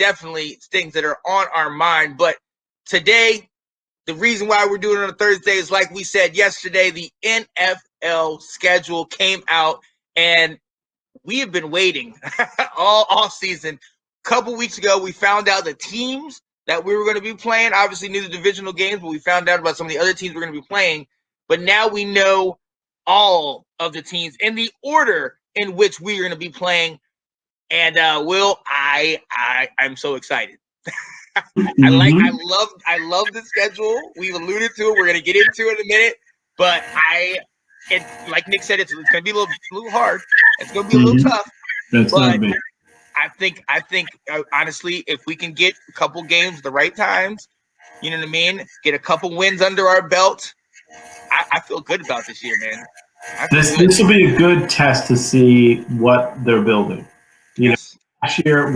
definitely things that are on our mind. But today, the reason why we're doing it on a Thursday is, like we said yesterday, the NFL schedule came out, and we have been waiting all season. A couple weeks ago, we found out the teams that we were going to be playing. Obviously, knew the divisional games, but we found out about some of the other teams we're going to be playing. But now we know all of the teams in the order in which we are going to be playing. And Will, I'm so excited. I love the schedule. We've alluded to it. We're gonna get into it in a minute, but like Nick said, it's gonna be a little hard. It's gonna be a little tough. That's but gonna be. I think honestly, if we can get a couple games at the right times, you know what I mean, get a couple wins under our belt, I feel good about this year, man. This will be a good test to see what they're building. Yes. Last year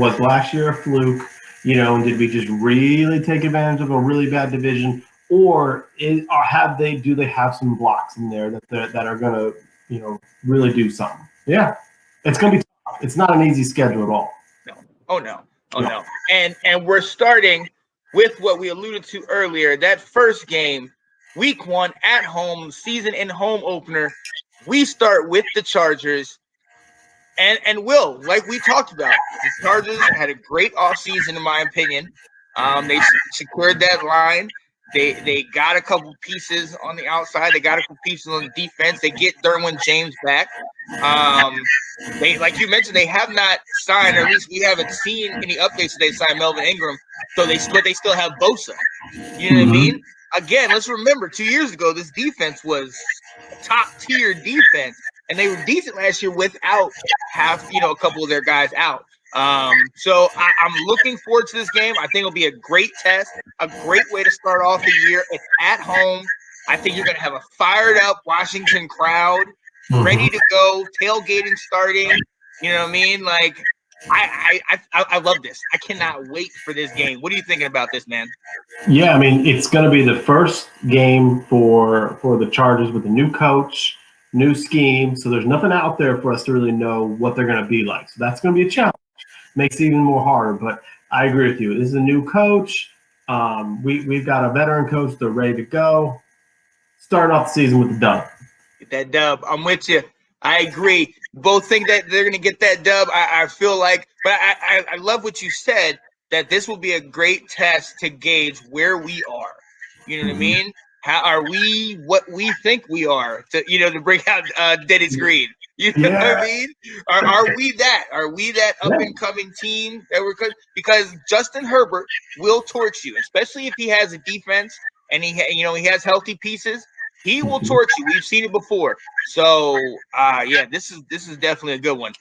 a fluke? And did we just really take advantage of a really bad division, or do they have some blocks in there that are gonna really do something? Yeah, it's gonna be tough. It's not an easy schedule at all. No. And we're starting with what we alluded to earlier. That first game, week 1 at home, season and home opener. We start with the Chargers. And Will, like we talked about, the Chargers had a great offseason, in my opinion. They secured that line. They got a couple pieces on the outside. They got a couple pieces on the defense. They get Derwin James back. They, like you mentioned, they have not signed, or at least we haven't seen any updates that they signed Melvin Ingram. But they still have Bosa. You know what I mean? Again, let's remember, 2 years ago, this defense was a top-tier defense. And they were decent last year without a couple of their guys out. So I'm looking forward to this game. I think it'll be a great test, a great way to start off the year. It's at home. I think you're going to have a fired up Washington crowd ready to go, tailgating starting. You know what I mean? Like, I love this. I cannot wait for this game. What are you thinking about this, man? Yeah, I mean, it's going to be the first game for the Chargers with a new coach, new scheme, so there's nothing out there for us to really know what they're going to be like. So that's going to be a challenge. Makes it even more harder, but I agree with you. This is a new coach. We've got a veteran coach. They're ready to go. Starting off the season with the dub. Get that dub. I'm with you. I agree. Both think that they're going to get that dub. I feel like, but I love what you said, that this will be a great test to gauge where we are. You know what I mean? How are we what we think we are, to bring out Dennis Green? You know what I mean? Are we that? Are we that up and coming team that we're good? Because Justin Herbert will torch you, especially if he has a defense and he has healthy pieces. He will torch you. We've seen it before. So this is definitely a good one.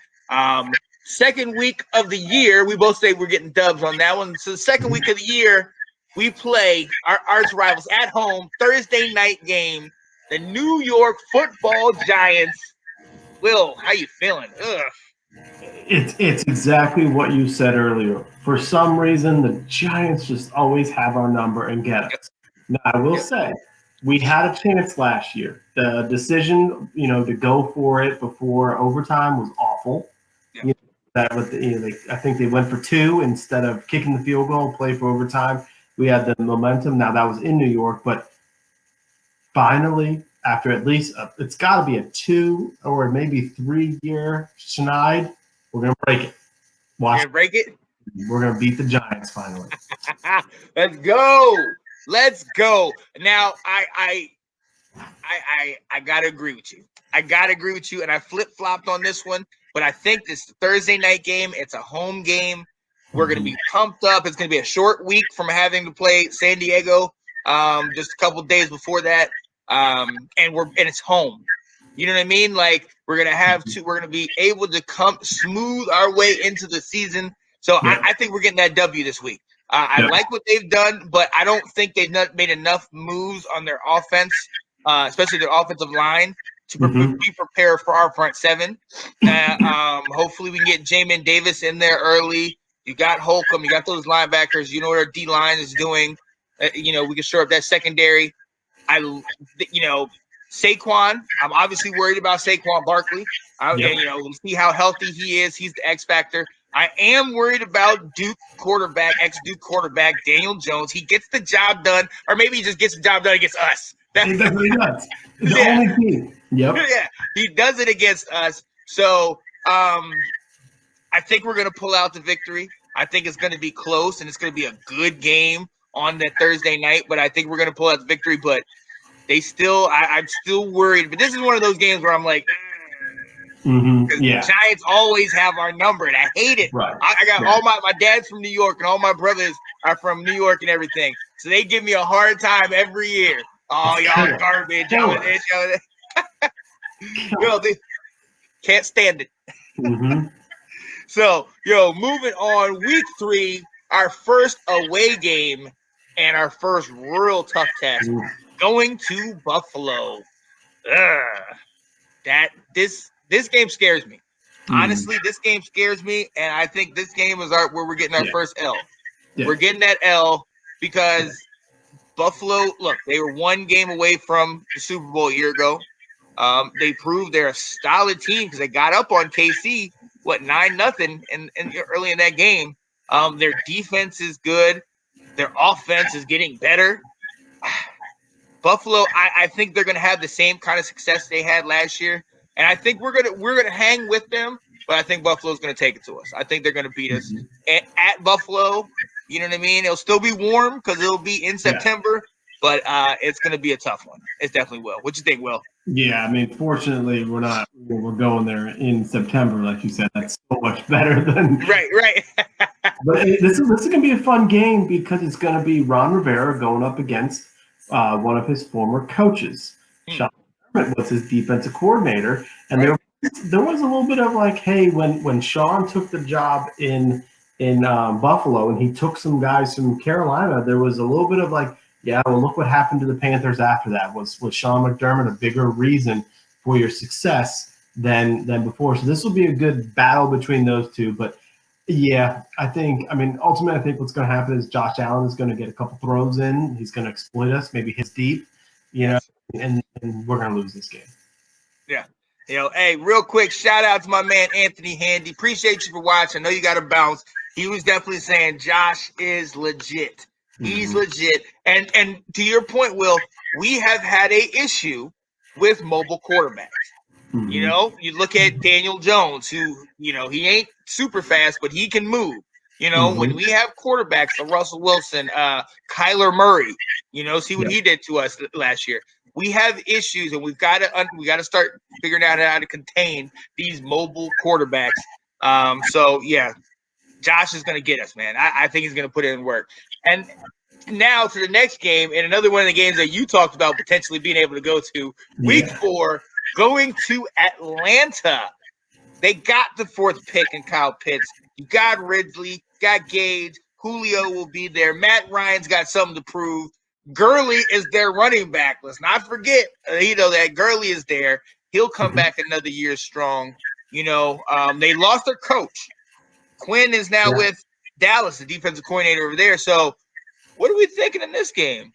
Second week of the year, we both say we're getting dubs on that one. So the second week of the year, we play our arch rivals at home, Thursday night game, the New York Football Giants. Will, how you feeling? Ugh. It's exactly what you said earlier. For some reason, the Giants just always have our number and get us. Now, I will say, we had a chance last year. The decision, to go for it before overtime was awful. I think they went for 2 instead of kicking the field goal, play for overtime. We had the momentum. Now, that was in New York, but finally, after at least it's got to be a 2 or maybe 3 year schneid, we're going to break it. We're going to break it? We're going to beat the Giants finally. Let's go. Now, I got to agree with you. And I flip-flopped on this one. But I think this Thursday night game, it's a home game. We're going to be pumped up. It's going to be a short week from having to play San Diego just a couple days before that. And it's home. You know what I mean? Like, we're going to be able to come smooth our way into the season. So I think we're getting that W this week. I like what they've done, but I don't think they've not made enough moves on their offense, especially their offensive line, to be prepared for our front seven. Hopefully we can get Jamin Davis in there early. You got Holcomb. You got those linebackers. You know what our D-line is doing. We can shore up that secondary. Saquon, I'm obviously worried about Saquon Barkley. We'll see how healthy he is. He's the X factor. I am worried about Duke quarterback, ex-Duke quarterback Daniel Jones. He gets the job done, or maybe he just gets the job done against us. He definitely does. The Yeah. only team. Yep. Yeah, he does it against us. So I think we're going to pull out the victory. I think it's going to be close, and it's going to be a good game on that Thursday night. But I think we're going to pull out the victory. But I'm still worried. But this is one of those games where I'm like, because Yeah. the Giants always have our number, and I hate it. Right. I got all my dad's from New York, and all my brothers are from New York and everything. So they give me a hard time every year. Oh, y'all garbage. Y'all this, y'all that. They can't stand it. So, moving on, week 3, our first away game and our first real tough test, going to Buffalo. This game scares me. Honestly, this game scares me, and I think this game is where we're getting our first L. Yeah. We're getting that L because Buffalo, look, they were one game away from the Super Bowl a year ago. They proved they're a solid team because they got up on KC, 9-0 in early in that game. Their defense is good. Their offense is getting better. Buffalo, I think they're going to have the same kind of success they had last year, and I think we're gonna hang with them. But I think Buffalo's going to take it to us. I think they're going to beat us at Buffalo. You know what I mean? It'll still be warm because it'll be in September, but it's going to be a tough one. It definitely will. What you think, Will? Yeah, I mean, fortunately, we're going there in September, like you said. That's so much better than right. But this is going to be a fun game because it's going to be Ron Rivera going up against one of his former coaches. Sean McDermott was his defensive coordinator, and there was a little bit of like, hey, when Sean took the job in Buffalo and he took some guys from Carolina, there was a little bit of like, yeah, well, look what happened to the Panthers after that. Was Sean McDermott a bigger reason for your success than before? So this will be a good battle between those two. But yeah, ultimately, I think what's going to happen is Josh Allen is going to get a couple throws in. He's going to exploit us, maybe hit deep, and we're going to lose this game. Yeah. Hey, real quick, shout out to my man Anthony Handy. Appreciate you for watching. I know you got to bounce. He was definitely saying Josh is legit. He's legit. And to your point, Will, we have had a issue with mobile quarterbacks. You look at Daniel Jones, who, he ain't super fast, but he can move. When we have quarterbacks, Russell Wilson, Kyler Murray, see what he did to us last year. We have issues, and we got to start figuring out how to contain these mobile quarterbacks. So yeah, Josh is going to get us, man. I think he's going to put in work. And now to the next game, and another one of the games that you talked about potentially being able to go to, week 4, going to Atlanta. They got the 4th pick in Kyle Pitts. You got Ridley, got Gage, Julio will be there. Matt Ryan's got something to prove. Gurley is their running back. Let's not forget, that Gurley is there. He'll come back another year strong. They lost their coach. Quinn is now with Dallas, the defensive coordinator over there. So what are we thinking in this game?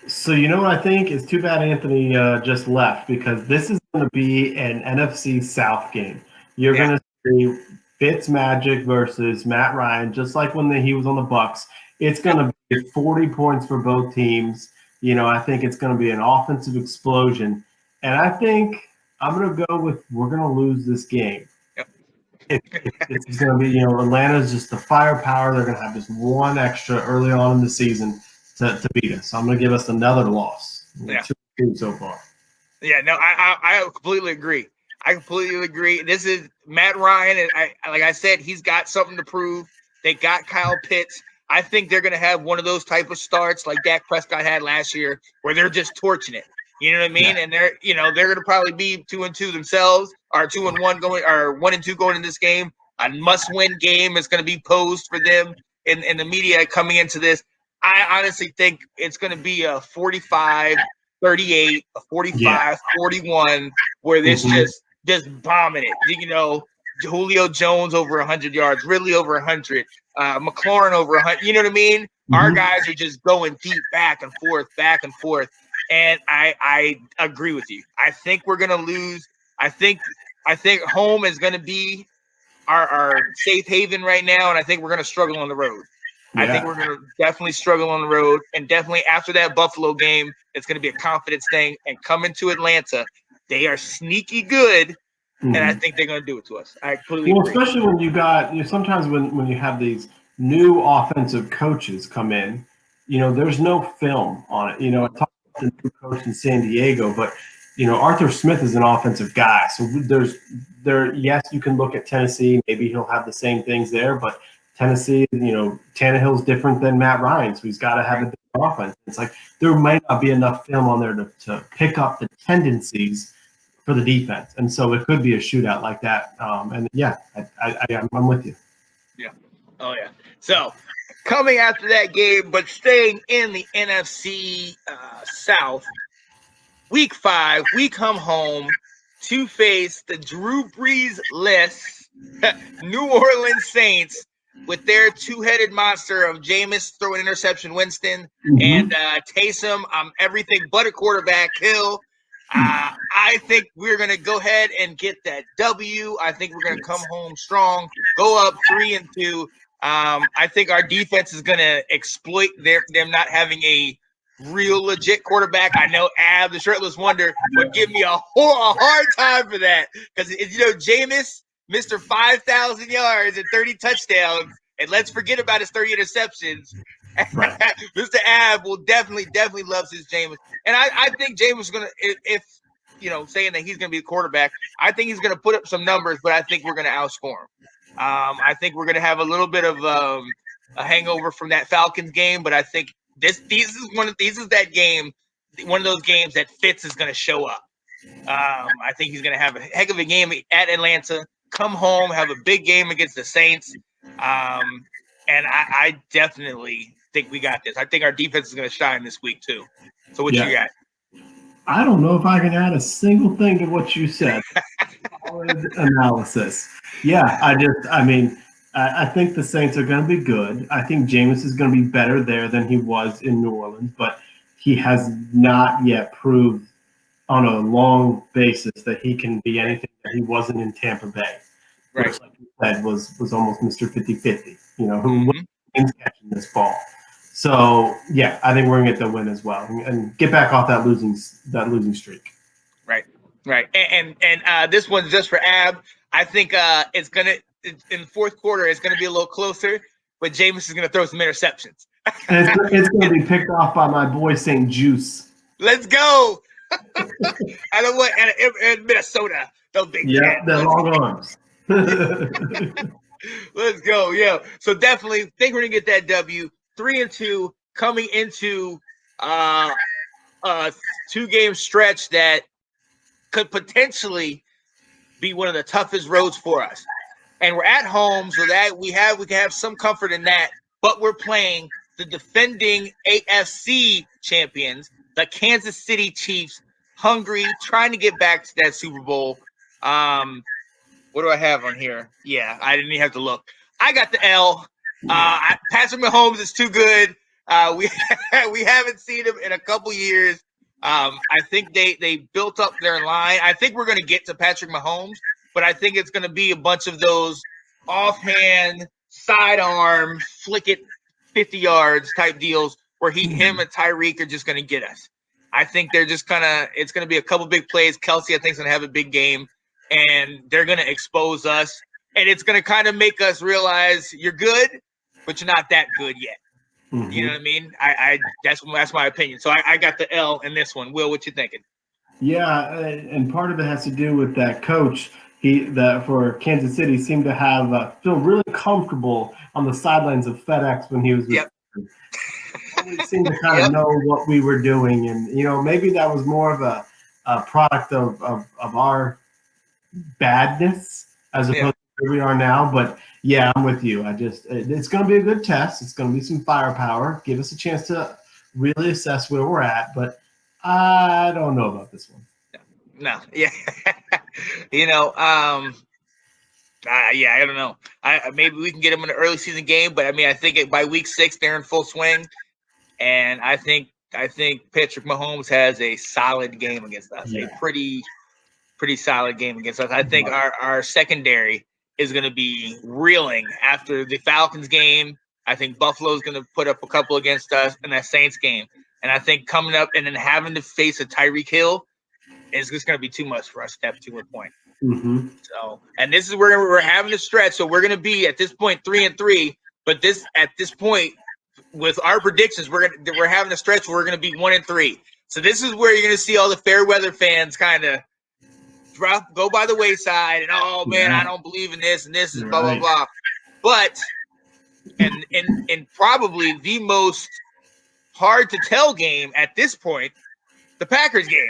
So you know what I think? It's too bad Anthony just left because this is going to be an NFC South game. You're going to see Fitzmagic versus Matt Ryan, just like when he was on the Bucs. It's going to be 40 points for both teams. I think it's going to be an offensive explosion. And I think I'm going to go with we're going to lose this game. It's going to be, Atlanta's just the firepower. They're going to have just one extra early on in the season to beat us. So I'm going to give us another loss. 2 so far. Yeah, no, I completely agree. This is Matt Ryan, and like I said, he's got something to prove. They got Kyle Pitts. I think they're going to have one of those type of starts like Dak Prescott had last year, where they're just torching it. You know what I mean? Yeah. And they're going to probably be 2-2 themselves, or 2-1 going, or 1-2 going in this game. A must-win game is going to be posed for them in the media coming into this. I honestly think it's going to be a 45-38, a 45-41, where this just bombing it. Julio Jones over 100 yards, Ridley over 100, McLaurin over 100. You know what I mean? Our guys are just going deep, back and forth. And I agree with you. I think we're going to lose. I think home is going to be our safe haven right now, and I think we're going to struggle on the road. I think we're going to definitely struggle on the road, and definitely after that Buffalo game, it's going to be a confidence thing. And coming to Atlanta, they are sneaky good, and I think they're going to do it to us. I completely agree. Especially when sometimes when you have these new offensive coaches come in, there's no film on it. I talked about the new coach in San Diego, but Arthur Smith is an offensive guy, so yes, you can look at Tennessee. Maybe he'll have the same things there, but Tennessee, Tannehill's different than Matt Ryan, so he's got to have a different offense. It's like there might not be enough film on there to pick up the tendencies for the defense, and so it could be a shootout like that. I'm with you. Yeah. Oh yeah. So coming after that game, but staying in the NFC South, Week 5, we come home to face the Drew Brees-less New Orleans Saints with their two-headed monster of Jameis throwing interception, Winston, and Taysom, everything but a quarterback, Hill. I think we're going to go ahead and get that W. I think we're going to come home strong, go up 3-2. I think our defense is going to exploit them not having a real legit quarterback. I know Ab, the shirtless wonder, would give me a hard time for that because Jameis, Mr. 5,000 yards and 30 touchdowns, and let's forget about his 30 interceptions. Right. Mr. Ab will definitely loves his Jameis, and I think Jameis is gonna, if saying that he's gonna be a quarterback, I think he's gonna put up some numbers, but I think we're gonna outscore him. I think we're gonna have a little bit of a hangover from that Falcons game, but I think this is that game, one of those games that Fitz is gonna show up. I think he's gonna have a heck of a game at Atlanta, come home, have a big game against the Saints. And I definitely think we got this. I think our defense is going to shine this week too. So what you got? I don't know if I can add a single thing to what you said. Solid analysis. Yeah, I think the Saints are going to be good. I think Jameis is going to be better there than he was in New Orleans, but he has not yet proved on a long basis that he can be anything that he wasn't in Tampa Bay. Right. Which, like you said, was almost Mr. 50-50, who was catching this ball. So, yeah, I think we're going to get the win as well and get back off that losing streak. Right. And this one's just for Ab. I think it's going to, in the fourth quarter, it's going to be a little closer, but Jameis is going to throw some interceptions. And it's going to be picked off by my boy St. Juice. Let's go. I don't want in Minnesota. Those big the long arms. Let's go. Yeah. So definitely think we're gonna get that W. 3-2 coming into a 2-game stretch that could potentially be one of the toughest roads for us. And we're at home, so that we can have some comfort in that. But we're playing the defending AFC champions, the Kansas City Chiefs, hungry, trying to get back to that Super Bowl. What do I have on here? Yeah, I didn't even have to look. I got the L. Patrick Mahomes is too good. We haven't seen him in a couple years. I think they built up their line. I think we're going to get to Patrick Mahomes, but I think it's going to be a bunch of those offhand, sidearm, flick it 50 yards type deals where him and Tyreek are just going to get us. I think they're just it's going to be a couple big plays. Kelsey, I think, is going to have a big game, and they're going to expose us. And it's going to kind of make us realize you're good, but you're not that good yet. Mm-hmm. You know what I mean? That's my opinion. So I got the L in this one. Will, what you thinking? Yeah, and part of it has to do with that coach. For Kansas City seemed to have feel really comfortable on the sidelines of FedEx when he was with We seemed to kind of know what we were doing, and maybe that was more of a product of our badness as opposed to where we are now. But yeah, I'm with you. It's going to be a good test. It's going to be some firepower. Give us a chance to really assess where we're at. But I don't know about this one. No, yeah, I don't know. Maybe we can get them in an early season game, but I think by week 6 they're in full swing, and I think Patrick Mahomes has a solid game against us, a pretty solid game against us. I think our secondary is going to be reeling after the Falcons game. I think Buffalo's going to put up a couple against us in that Saints game. And I think coming up and then having to face a Tyreek Hill is just going to be too much for us at that particular point. Mm-hmm. So, and this is where we're having a stretch. So we're going to be at this point 3-3. But at this point, with our predictions, we're having a stretch where we're going to be 1-3. So this is where you're going to see all the fair weather fans kind of go by the wayside, and oh man, I don't believe in this, and this is blah blah blah. But and probably the most hard to tell game at this point, the Packers game,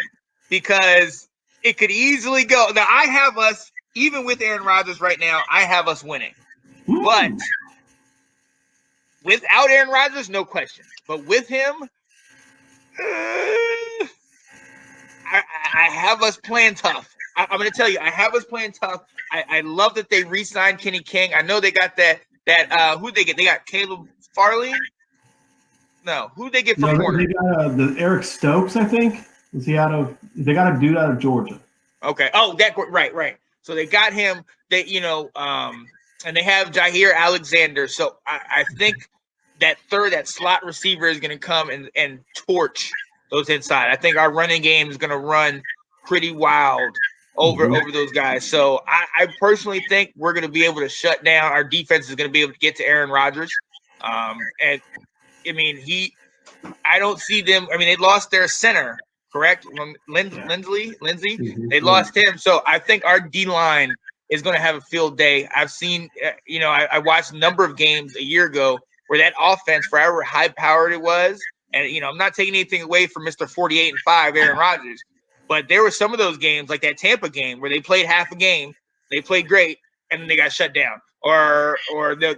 because it could easily go. Now I have us, even with Aaron Rodgers right now, I have us winning. But without Aaron Rodgers, no question. But with him, I have us playing tough. I'm going to tell you, I have us playing tough. I love that they re-signed Kenny King. I know they got that who'd they get? They got Caleb Farley? No, who'd they get for corner? They got the Eric Stokes, I think. They got a dude out of Georgia. Okay. Oh, right. So they got him. They, and they have Jair Alexander. So I think that slot receiver is going to come and torch those inside. I think our running game is going to run pretty wild over those guys. So I personally think we're going to be able to shut down. Our defense is going to be able to get to Aaron Rodgers. And I mean, I don't see them. I mean, they lost their center, correct? Lindsey. They lost him. So I think our D-line is going to have a field day. I've seen, I watched a number of games a year ago where that offense, for however high-powered it was, and, I'm not taking anything away from Mr. 48-5, Aaron Rodgers, but there were some of those games, like that Tampa game, where they played half a game, they played great, and then they got shut down. Or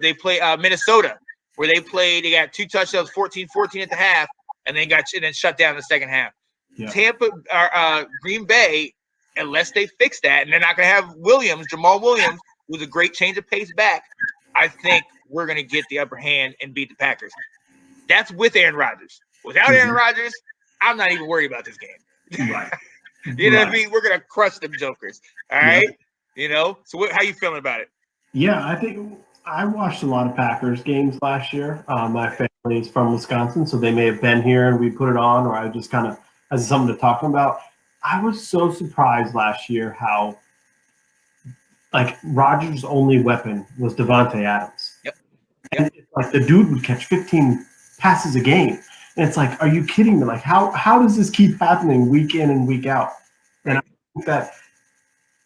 they play Minnesota, where they got 2 touchdowns, 14-14 at the half, and then shut down in the second half. Yeah. Tampa, Green Bay, unless they fix that, and they're not going to have Jamal Williams, who's a great change of pace back, I think we're going to get the upper hand and beat the Packers. That's with Aaron Rodgers. Without Aaron Rodgers, I'm not even worried about this game. Right. You know what I mean? We're going to crush them jokers. All right? Yeah. So how you feeling about it? Yeah, I think I watched a lot of Packers games last year. My family is from Wisconsin, so they may have been here and we put it on, or I just kind of as something to talk about. I was so surprised last year how, Rodgers' only weapon was Devontae Adams. Yep. And the dude would catch 15 passes a game. And it's like, are you kidding me? How does this keep happening week in and week out? And I think that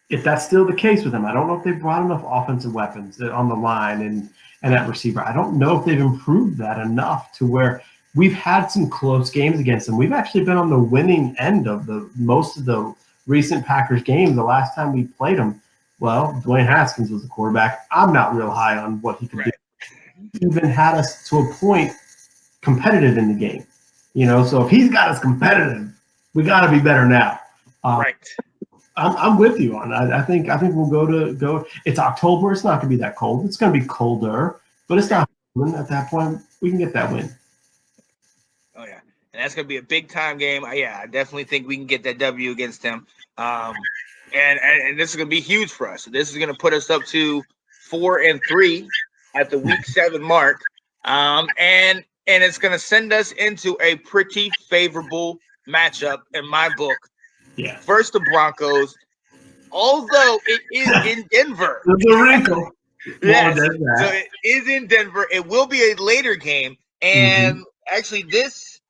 if that's still the case with him, I don't know if they brought enough offensive weapons on the line and at receiver. I don't know if they've improved that enough to where we've had some close games against them. We've actually been on the winning end of most of the recent Packers games. The last time we played them, well, Dwayne Haskins was the quarterback. I'm not real high on what he could do. He even had us to a point competitive in the game. So if he's got us competitive, we got to be better now. Right. I'm with you on that. I think we'll go. It's October. It's not going to be that cold. It's going to be colder, but it's not. At that point, we can get that win. Oh yeah, and that's going to be a big time game. I definitely think we can get that W against them. And this is going to be huge for us. This is going to put us up to 4-3 at the week 7 mark, and it's going to send us into a pretty favorable matchup in my book. Yeah. First, the Broncos, although it is in Denver. There's a wrinkle. Yes. So it is in Denver. It will be a later game. And actually, this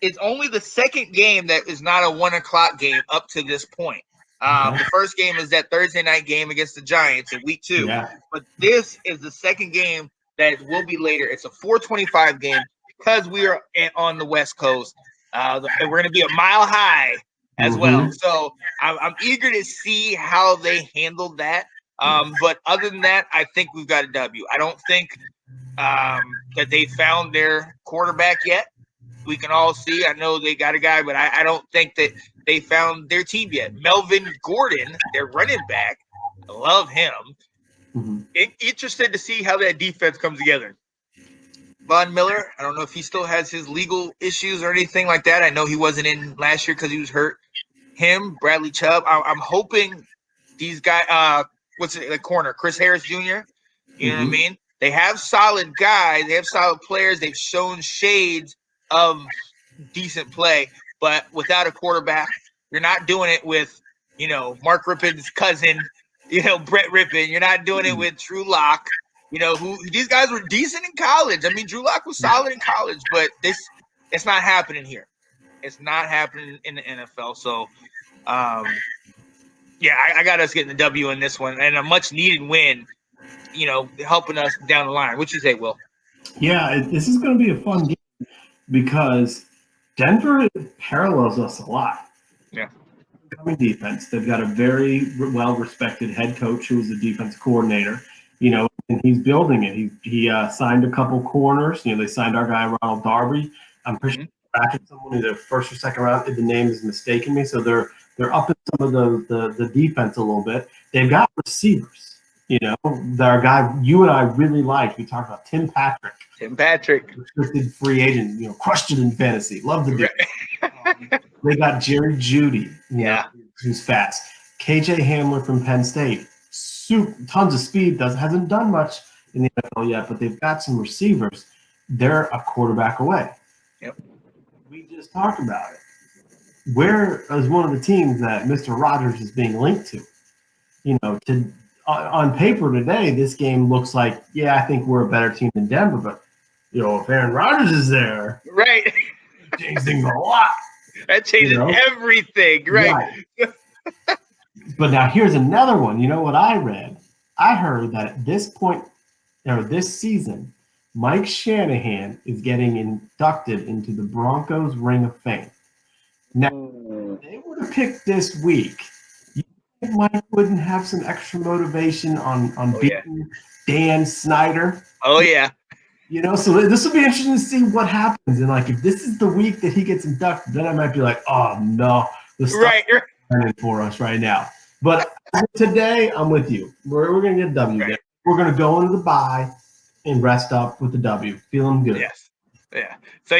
is only the second game that is not a 1:00 game up to this point. The first game is that Thursday night game against the Giants in week 2. Yeah. But this is the second game that will be later. It's a 4:25 game because we are on the West Coast. And we're going to be a mile high as well. So I'm eager to see how they handle that. But other than that, I think we've got a W. I don't think that they found their quarterback yet. We can all see. I know they got a guy, but I don't think that they found their team yet. Melvin Gordon, their running back, I love him. Interested to see how that defense comes together. Von Miller, I don't know if he still has his legal issues or anything like that. I know he wasn't in last year because he was hurt. Him, Bradley Chubb. I'm hoping these guys, what's it, the corner, Chris Harris Jr. You know what I Mhm. mean? They have solid guys. They have solid players. They've shown shades of decent play, but without a quarterback, you're not doing it with, Mark Rippon's cousin, Brett Rippon. You're not doing it with Drew Lock. Who these guys were decent in college. I mean, Drew Lock was solid in college, but it's not happening here. It's not happening in the NFL. So, yeah, I got us getting the W in this one and a much needed win, helping us down the line. What you say, Will? Yeah, this is going to be a fun game because Denver parallels us a lot. Yeah. Coming defense, they've got a very well-respected head coach who is the defense coordinator. And he's building it. He signed a couple corners. They signed our guy Ronald Darby. I'm pretty sure back at someone in the first or second round. The name is mistaken me, so they're upping some of the defense a little bit. They've got receivers. Our guy you and I really like. We talked about Tim Patrick. Restricted free agent. Crushed it in fantasy. Love the dude. They got Jerry Jeudy. Who's fast. KJ Hamler from Penn State. Tons of speed. Hasn't done much in the NFL yet, but they've got some receivers. They're a quarterback away. Yep. We just talked about it. Where is one of the teams that Mr. Rogers is being linked to? On paper today, this game looks like, I think we're a better team than Denver, but if Aaron Rodgers is there, right, it changes things a lot. That changes everything, right? But now here's another one. You know what I read? I heard that at this point, or this season, Mike Shanahan is getting inducted into the Broncos Ring of Fame. Now, if they were to pick this week, you think Mike wouldn't have some extra motivation on beating Dan Snyder? Oh, yeah. So this will be interesting to see what happens. And, if this is the week that he gets inducted, then I might be like, oh, no. The stuff is for us right now. But today, I'm with you. We're going to get a W. Right. We're going to go into the bye and rest up with the W. Feeling good. Yes. Yeah. So,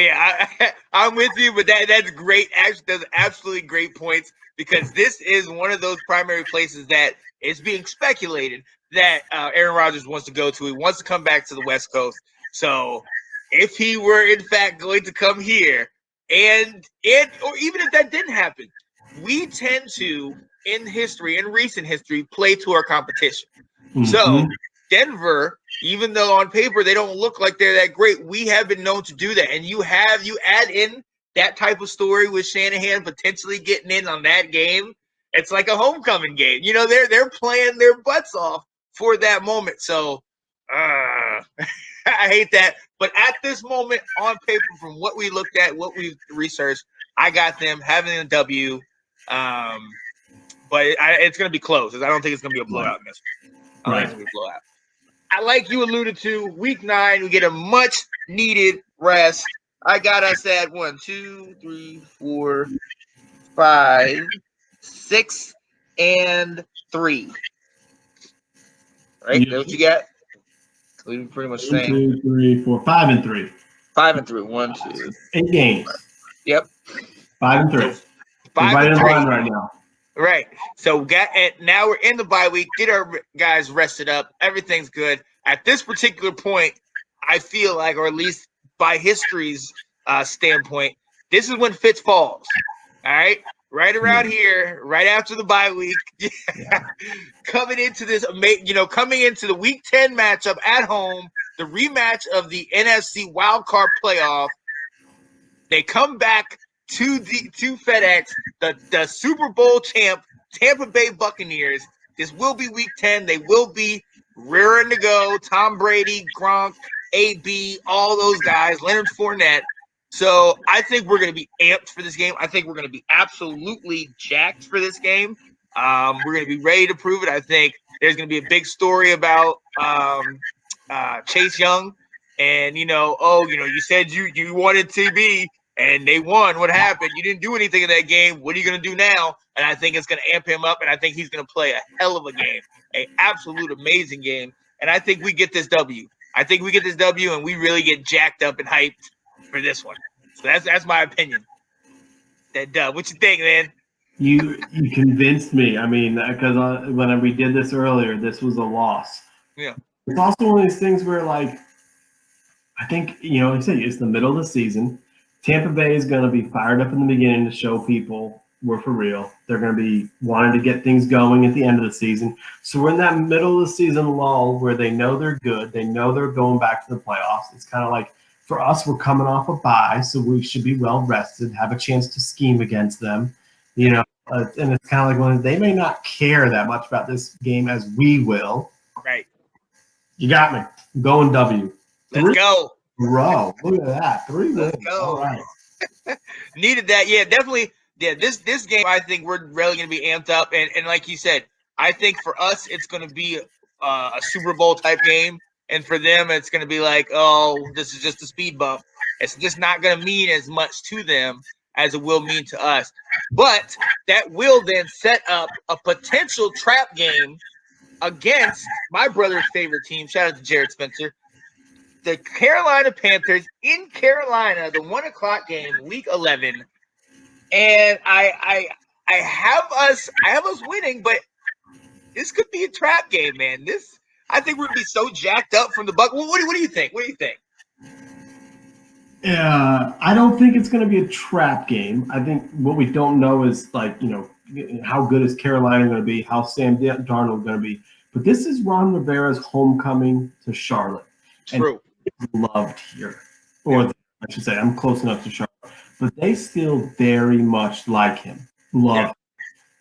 I'm with you, but that's great. Actually, those are absolutely great points because this is one of those primary places that is being speculated that Aaron Rodgers wants to go to. He wants to come back to the West Coast. So, if he were, in fact, going to come here, or even if that didn't happen, we tend to, in recent history, play to our competition. Mm-hmm. So, Denver, even though on paper they don't look like they're that great, we have been known to do that. And you add in that type of story with Shanahan potentially getting in on that game. It's like a homecoming game. They're playing their butts off for that moment. So I hate that. But at this moment on paper, from what we looked at, what we've researched, I got them having a W. But it's going to be close. I don't think it's going to be a blowout in this one. I don't think it's going to be a blowout. Like you alluded to, week 9, we get a much needed rest. I got us at 1, 2, 3, 4, 5, 6, and 3. Right? That's what you got? We pretty much saying 1, 2, 3, 4, 5 and 3. 5 and 3. 1, 2. 8 games. Yep. 5 and 3. So 5 right and 3 right now. Right. So now we're in the bye week. Get our guys rested up. Everything's good. At this particular point, I feel like, or at least by history's standpoint, this is when Fitz falls. All right. Right around here, right after the bye week, coming into the week 10 matchup at home, the rematch of the NFC wildcard playoff. They come back to FedEx, the Super Bowl champ, Tampa Bay Buccaneers. This will be week 10. They will be rearing to go. Tom Brady, Gronk, AB, all those guys, Leonard Fournette. So I think we're going to be amped for this game. I think we're going to be absolutely jacked for this game. We're going to be ready to prove it. I think there's going to be a big story about Chase Young. And, you said you wanted TB. And they won. What happened? You didn't do anything in that game. What are you going to do now? And I think it's going to amp him up, and I think he's going to play a hell of a game, an absolute amazing game. And I think we get this W. And we really get jacked up and hyped for this one. So that's my opinion. That what you think, man? You convinced me. I mean, because when we did this earlier, this was a loss. Yeah. It's also one of these things where, like, I think, like I said, it's the middle of the season. Tampa Bay is going to be fired up in the beginning to show people we're for real. They're going to be wanting to get things going at the end of the season. So we're in that middle of the season lull where they know they're good. They know they're going back to the playoffs. It's kind of like for us, we're coming off a bye, so we should be well rested, have a chance to scheme against them. And it's kind of like when they may not care that much about this game as we will. Right. You got me. I'm going W. Let's go. Row. Look at that. 3 wins. Let's go. All right. Needed that. Yeah, definitely. Yeah, this game, I think we're really going to be amped up. And like you said, I think for us, it's going to be a Super Bowl type game. And for them, it's going to be like, oh, this is just a speed bump. It's just not going to mean as much to them as it will mean to us. But that will then set up a potential trap game against my brother's favorite team. Shout out to Jared Spencer. The Carolina Panthers in Carolina, the 1:00 game, Week 11, and I have us winning, but this could be a trap game, man. I think we're gonna be so jacked up from the Buck. What do you think? What do you think? I don't think it's going to be a trap game. I think what we don't know is how good is Carolina going to be, how Sam Darnold going to be. But this is Ron Rivera's homecoming to Charlotte. True. And loved here, or I should say, I'm close enough to Charlotte, but they still very much like him. Love him.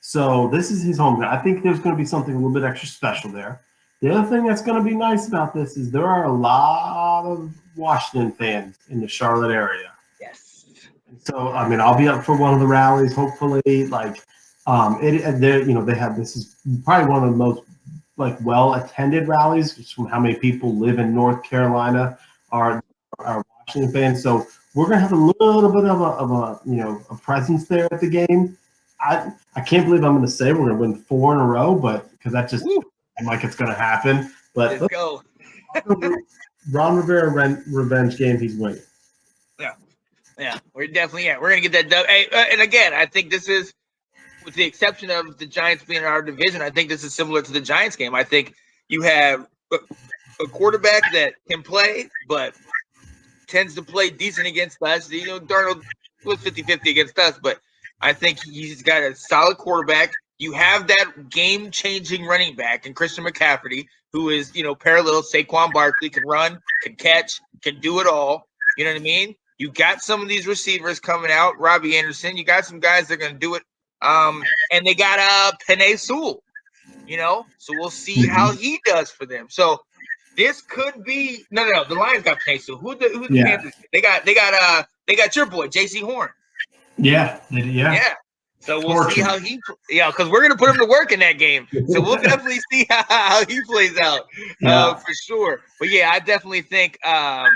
So this is his home. I think there's going to be something a little bit extra special there. The other thing that's going to be nice about this is there are a lot of Washington fans in the Charlotte area. Yes. So I mean, I'll be up for one of the rallies. Hopefully, they have, this is probably one of the most well attended rallies, just from how many people live in North Carolina are Washington fans. So we're gonna have a little bit of a presence there at the game. I can't believe I'm gonna say we're gonna win 4 in a row, but because that just like it's gonna happen. But let's go. Ron Rivera revenge game. He's winning. Yeah, we're definitely we're gonna get that dub. Hey, and again, I think this is, with the exception of the Giants being in our division, I think this is similar to the Giants game. I think you have a quarterback that can play, but tends to play decent against us. Darnold was 50-50 against us, but I think he's got a solid quarterback. You have that game-changing running back in Christian McCaffrey, who is, parallel Saquon Barkley, can run, can catch, can do it all. You know what I mean? You got some of these receivers coming out, Robbie Anderson. You got some guys that are going to do it. And they got Penei Sewell, so we'll see how he does for them. So this could be no. The Lions got Penei Sewell. Who's the Panthers? They got your boy JC Horn. Yeah. So we'll see how he, because we're gonna put him to work in that game. So we'll definitely see how he plays out for sure. But yeah, I definitely think we're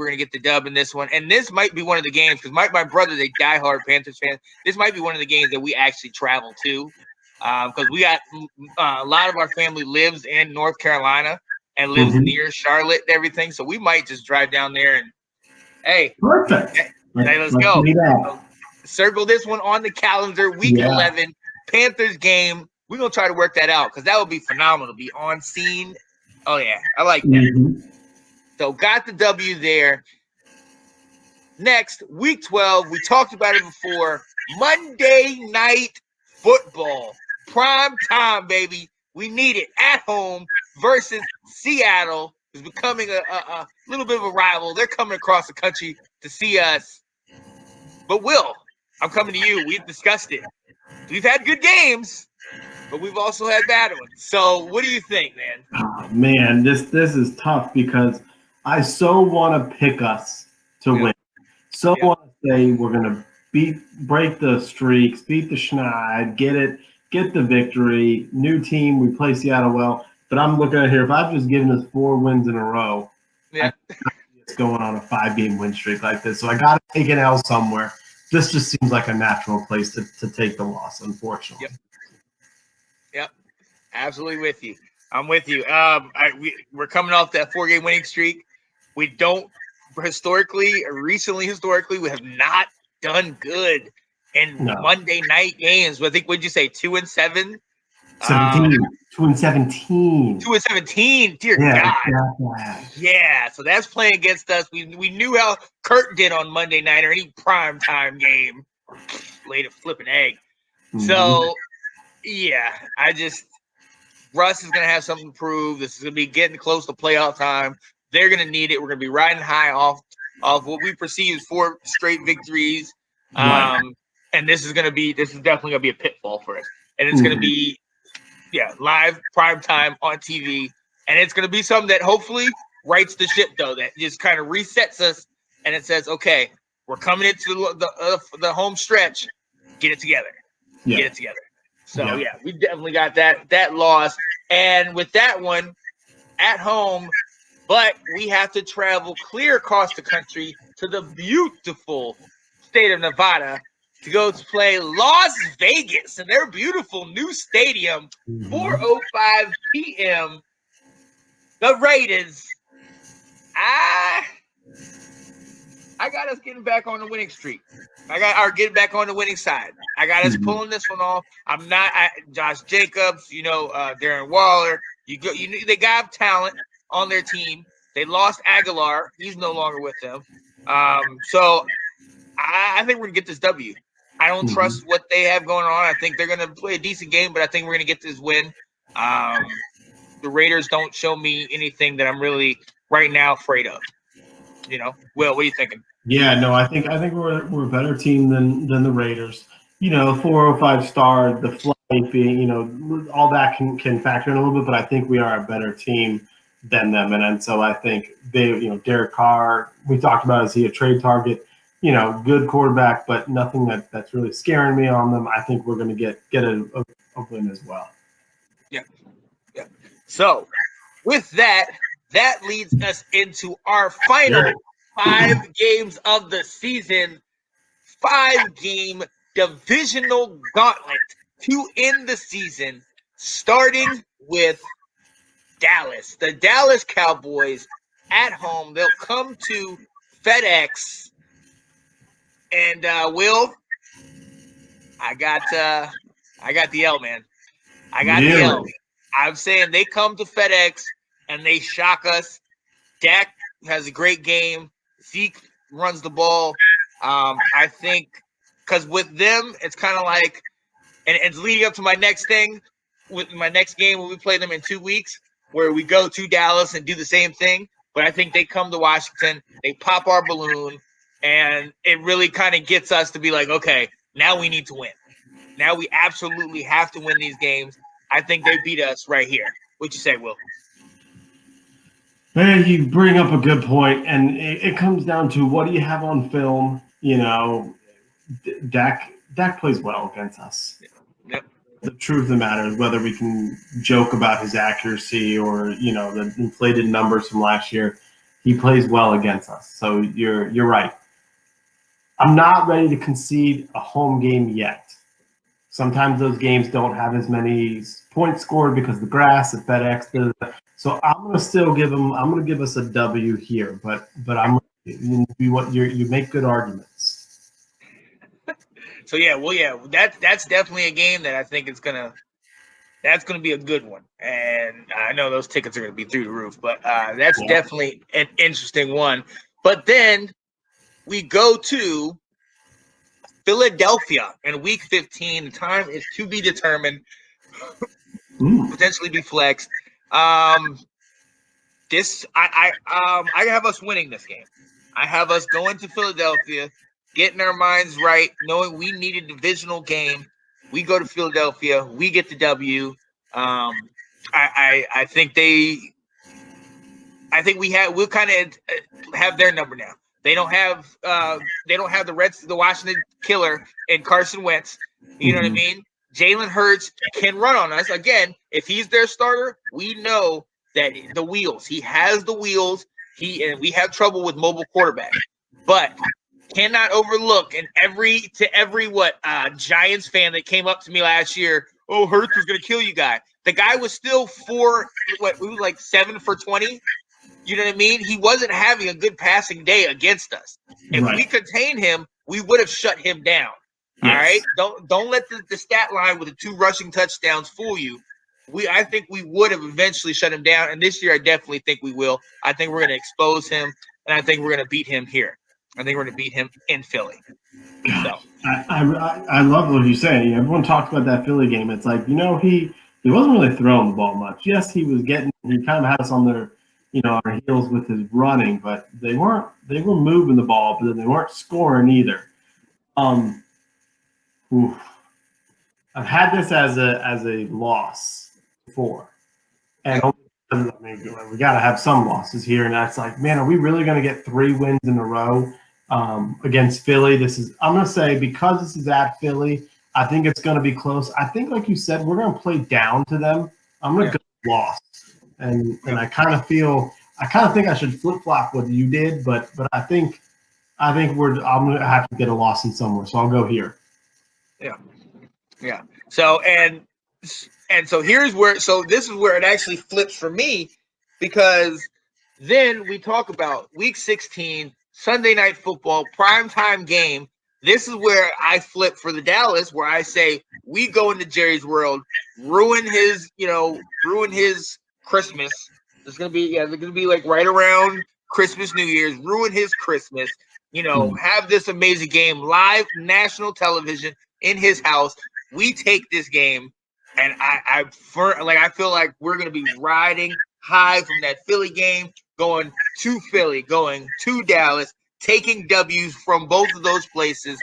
gonna get the dub in this one, and this might be one of the games because my brother's a diehard Panthers fan. This might be one of the games that we actually travel to, because we got a lot of our family lives in North Carolina and lives near Charlotte and everything. So we might just drive down there and perfect. Let's go. So circle this one on the calendar. Week 11 Panthers game. We're gonna try to work that out because that would be phenomenal to be on scene. Oh yeah, I like that. So got the W there. Next, Week 12. We talked about it before. Monday Night Football. Prime time, baby. We need it at home versus Seattle. Is becoming a little bit of a rival. They're coming across the country to see us. But Will, I'm coming to you. We've discussed it. We've had good games, but we've also had bad ones. So what do you think, man? Oh, man, this is tough because I so want to pick us to win. So want to say we're going to break the streaks, beat the Schneid, get the victory. New team, we play Seattle well. But I'm looking at here, if I've just given us 4 wins in a row, it's going on a 5-game win streak like this. So I got to take an L somewhere. This just seems like a natural place to take the loss, unfortunately. Yep. Absolutely with you. I'm with you. We're coming off that 4-game winning streak. We don't recently historically, we have not done good in Monday night games. I think, what'd you say, 2-7? 17. 2-17. 2-17. Dear God. Yeah. So that's playing against us. We knew how Kurt did on Monday night or any prime time game. Laid a flipping egg. So yeah, Russ is gonna have something to prove. This is gonna be getting close to playoff time. They're gonna need it. We're gonna be riding high off what we perceive as 4 straight victories. And this is definitely gonna be a pitfall for us. And it's gonna be live prime time on TV. And it's gonna be something that hopefully rights the ship, though, that just kind of resets us and it says, okay, we're coming into the home stretch. Get it together. Get it together. So we definitely got that loss. And with that one at home, but we have to travel clear across the country to the beautiful state of Nevada to go to play Las Vegas in their beautiful new stadium, 4:05 p.m. The Raiders. I got us getting back on the winning streak. Getting back on the winning side. I got us pulling this one off. I'm not Josh Jacobs, Darren Waller. They got talent on their team. They lost Aguilar. He's no longer with them. So I think we're gonna get this W. I don't trust what they have going on. I think they're gonna play a decent game, but I think we're gonna get this win. The Raiders don't show me anything that I'm really right now afraid of. Will, what are you thinking? Yeah, no, I think we're a better team than the Raiders. 405 star, the flight being, all that can factor in a little bit, but I think we are a better team than them. And so I think they, Derek Carr, we talked about, is he a trade target? Good quarterback, but nothing that's really scaring me on them. I think we're going to get a win as well. Yeah. So with that leads us into our final 5 games of the season, 5-game divisional gauntlet to end the season, starting with Dallas. The Dallas Cowboys at home. They'll come to FedEx. And Will, I got the L, man. I got the L. I'm saying they come to FedEx and they shock us. Dak has a great game. Zeke runs the ball. I think because with them, it's kind of like, and it's leading up to my next thing, with my next game when we play them in 2 weeks, where we go to Dallas and do the same thing. But I think they come to Washington, they pop our balloon, and it really kind of gets us to be like, okay, now we need to win. Now we absolutely have to win these games. I think they beat us right here. What you say, Will? Man, you bring up a good point, and it comes down to what do you have on film? Dak plays well against us. Yep. The truth of the matter is, whether we can joke about his accuracy or the inflated numbers from last year, he plays well against us. So you're right. I'm not ready to concede a home game yet. Sometimes those games don't have as many points scored because the grass at FedEx. So I'm going to still give them. I'm going to give us a W here, but you make good arguments. So that's definitely a game that I think that's gonna be a good one, and I know those tickets are gonna be through the roof. But that's definitely an interesting one. But then we go to Philadelphia in Week 15. The time is to be determined. Potentially be flexed. I have us winning this game. I have us going to Philadelphia, getting our minds right, knowing we need a divisional game. We go to Philadelphia, we get the W. I think we'll kind of have their number now. They don't have the Washington killer and Carson Wentz. You know what I mean? Jalen Hurts can run on us. Again, if he's their starter, we know that the wheels. He has the wheels. And we have trouble with mobile quarterback. But cannot overlook, and every Giants fan that came up to me last year, oh, Hurts was gonna kill you guy. The guy was still 7 for 20. You know what I mean? He wasn't having a good passing day against us. If we contained him, we would have shut him down. All Yes. right, don't let the stat line with the 2 rushing touchdowns fool you. I think we would have eventually shut him down, and this year I definitely think we will. I think we're going to expose him, and I think we're going to beat him here. I think we're going to beat him in Philly. So I love what you're saying. Everyone talks about that Philly game. It's like, he wasn't really throwing the ball much. Yes, he kind of had us on our heels with his running, but they were moving the ball, but then they weren't scoring either. Oof. I've had this as a loss before, and I mean, we got to have some losses here. And that's like, man, are we really going to get 3 wins in a row against Philly? I'm going to say, because this is at Philly, I think it's going to be close. I think, like you said, we're going to play down to them. I'm going to go loss, and I kind of think I should flip flop what you did, but I think I'm going to have to get a loss in somewhere, so I'll go here. Yeah. So so this is where it actually flips for me, because then we talk about week 16, Sunday Night Football, primetime game. This is where I flip for the Dallas, where I say we go into Jerry's world, ruin his Christmas. It's gonna be like right around Christmas, New Year's, ruin his Christmas. Have this amazing game live, national television in his house. We take this game, and I feel like we're gonna be riding high from that Philly game, going to Philly, going to Dallas, taking W's from both of those places,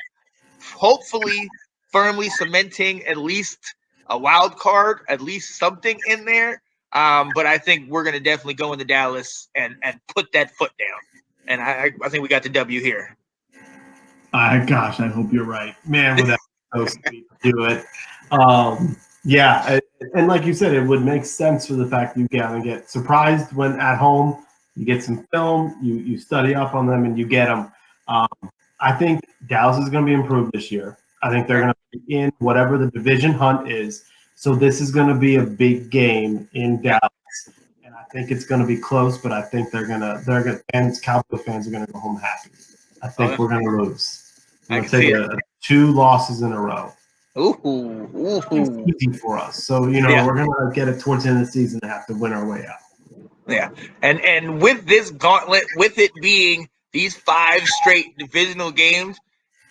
hopefully firmly cementing at least a wild card, at least something in there. But I think we're gonna definitely go into Dallas and put that foot down, and I think we got the W here. Gosh, I hope you're right, man. With that so sweet to do it. Yeah, and like you said, it would make sense for the fact that you get surprised when at home. You get some film, you study up on them, and you get them. I think Dallas is going to be improved this year. I think they're going to be in whatever the division hunt is. So this is going to be a big game in Dallas, and I think it's going to be close. But I think Cowboy fans are going to go home happy. I think we're going to lose. I'm going to take 2 losses in a row. Ooh. It's easy for us. So, we're going to get it towards the end of the season and have to win our way out. Yeah. And with this gauntlet, with it being these 5 straight divisional games,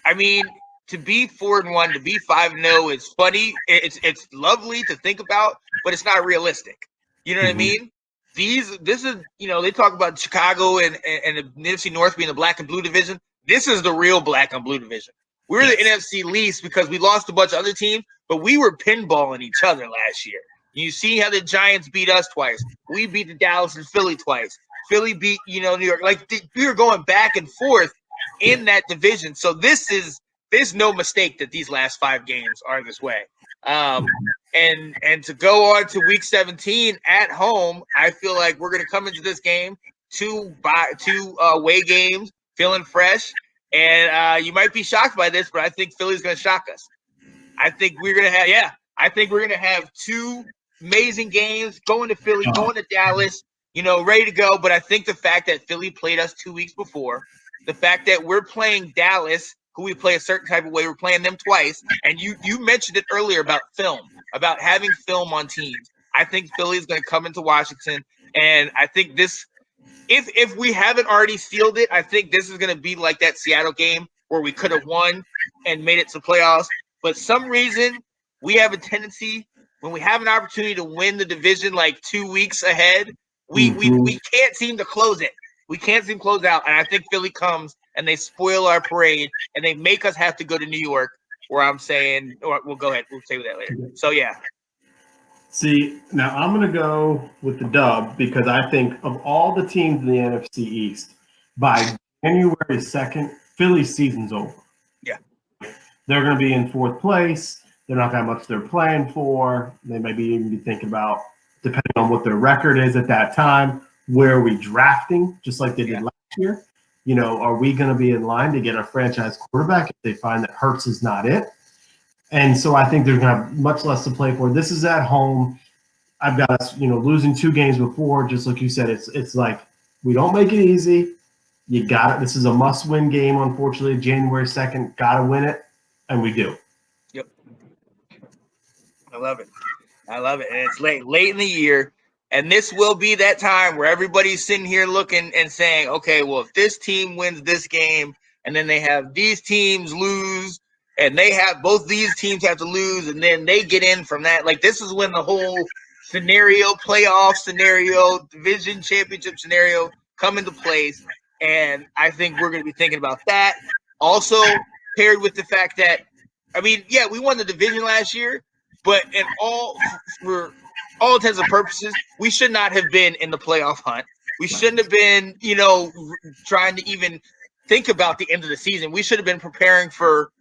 I mean, to be 4-1, to be 5-0 is funny. It's lovely to think about, but it's not realistic. You know what I mean? This is, they talk about Chicago and the NFC North being the black and blue division. This is the real black and blue division. We're the NFC least because we lost a bunch of other teams, but we were pinballing each other last year. You see how the Giants beat us twice. We beat the Dallas and Philly twice. Philly beat, New York. Like, we were going back and forth in that division. So there's no mistake that these last 5 games are this way. And to go on to week 17 at home, I feel like we're going to come into this game 2 away games, feeling fresh. And you might be shocked by this, but I think Philly's going to shock us. I think we're going to have 2 amazing games, going to Philly, going to Dallas, ready to go. But I think the fact that Philly played us 2 weeks before, the fact that we're playing Dallas, who we play a certain type of way, we're playing them twice. And you mentioned it earlier about film, about having film on teams. I think Philly is going to come into Washington, and I think this, if we haven't already sealed it, I think this is going to be like that Seattle game where we could have won and made it to playoffs. But some reason we have a tendency, when we have an opportunity to win the division like 2 weeks ahead, we can't seem to close it. We can't seem to close out. And I think Philly comes and they spoil our parade and they make us have to go to New York, where I'm saying, or we'll go ahead. We'll say that later. So, yeah. See, now I'm going to go with the dub because I think of all the teams in the NFC East, by January 2nd, Philly's season's over. Yeah. They're going to be in 4th place. They're not that much they're playing for. They may even be thinking about, depending on what their record is at that time, where are we drafting, just like they did last year? Are we going to be in line to get a franchise quarterback if they find that Hurts is not it? And so I think they're going to have much less to play for. This is at home. I've got us, losing 2 games before, just like you said, it's like we don't make it easy. You got it. This is a must-win game, unfortunately. January 2nd, got to win it. and we do. Yep. I love it. I love it. And it's late in the year. And this will be that time where everybody's sitting here looking and saying, okay, well, if this team wins this game and then they have these teams lose and they have both these teams have to lose and then they get in from that. Like, this is when the whole scenario, playoff scenario, division championship scenario come into place. And I think we're going to be thinking about that. Also, paired with the fact that, I mean, yeah, we won the division last year, but for all intents and purposes, we should not have been in the playoff hunt. We shouldn't have been, trying to even think about the end of the season. We should have been preparing for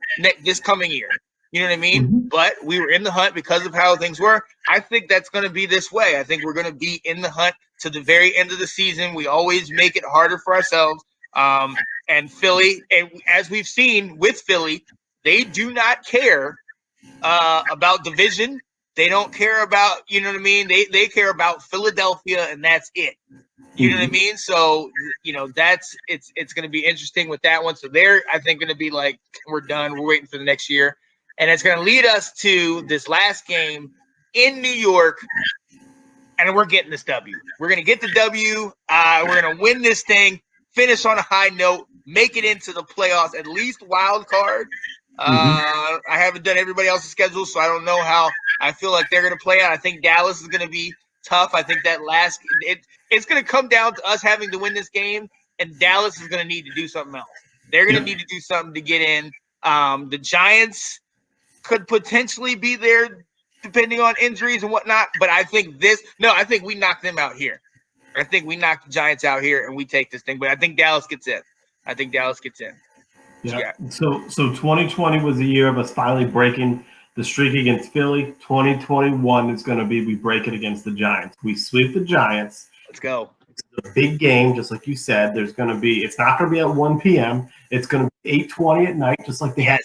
this coming year. You know what I mean? Mm-hmm. But we were in the hunt because of how things were. I think that's going to be this way. I think we're going to be in the hunt to the very end of the season. We always make it harder for ourselves. And Philly, and as we've seen with Philly, they do not care about division. They don't care about, you know what I mean? They care about Philadelphia, and that's it. You know what I mean? So, it's going to be interesting with that one. So they're, I think, going to be like, we're done. We're waiting for the next year. And it's going to lead us to this last game in New York, and we're getting this W. We're going to get the W. We're going to win this thing, finish on a high note, make it into the playoffs, at least wild card. I haven't done everybody else's schedule, so I don't know how I feel like they're going to play out. I think Dallas is going to be tough. I think that it's going to come down to us having to win this game, and Dallas is going to need to do something else. They're going to need to do something to get in. The Giants could potentially be there depending on injuries and whatnot, but I think we knock them out here. I think we knock the Giants out here and we take this thing, but I think Dallas gets in. Yeah. So 2020 was the year of us finally breaking the streak against Philly. 2021 is going to be we break it against the Giants. We sweep the Giants. Let's go. It's a big game, just like you said. It's not going to be at 1 p.m. It's going to be 8:20 at night, just like they had.